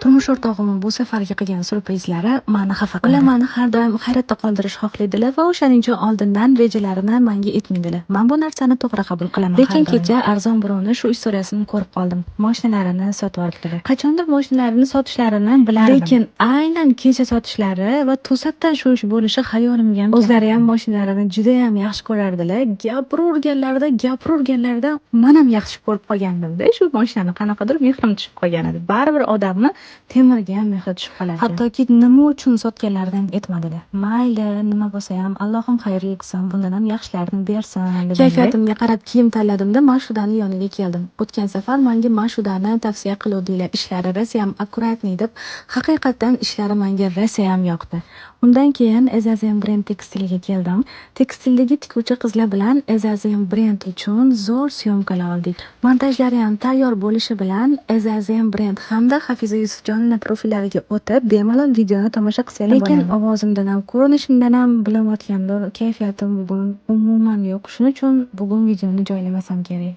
Turmush o'rtog'im bu safargi qilgan syurprizlari meni xafa qiladi. Ular meni har doim hayratda qoldirish xohlaydilar va o'shaning uchun oldindan rejalarini menga aytmaydilar. Men bu narsani to'g'ri qabul qilaman. Lekin kecha arzon birovni shu istoriyasini ko'rib qoldim. Mashinalarini sotib olibdilar. Qachondir mashinalarini sotishlarini bilardim. Lekin aynan kecha sotishlari va to'satdan shu ish bo'lishi xayolimga ham o'zlari ham mashinalarini juda ham yaxshi ko'rardilar. Gapiraverganlarida men ham yaxshi ko'rib qolgandim-da. Shu mashinani qanaqadir mehrim tushib qolgan edi. Baribir odamni temirga ham mehri tushib qoladi. Hattoki nima uchun sotganlaridan aytmadilar. Mayli, nima bo'lsa ham Allohim xayrli qilsin, bundan ham yaxshilarini bersin dedim. Kayfiyatimga qarab kiyim tanladimda Mashudani yoniga keldim. O'tgan safar menga Mashudani tavsiya qiluvdilar. Ishlari rosa ham akkuratniy deb. Haqiqatan ishlari menga rosa ham yoqdi. Undan keyin Ezazem brend tekstiliga keldim. Tekstildagi tikuvchi qizlar bilan Ezazem brend uchun zo'r syomkalar oldik. Montajlari ham tayyor bo'lishi bilan Ezazem brend hamda Hafiza Yusufjonova profillariga o'tib, bemalol videoni tomosha qilsanglar bo'ladi. Lekin ovozimdan ham, ko'rinishimdan ham bilayotgandir, kayfiyatim bugun umuman yo'q. Shuning uchun bugun videoni joylamasam kerak.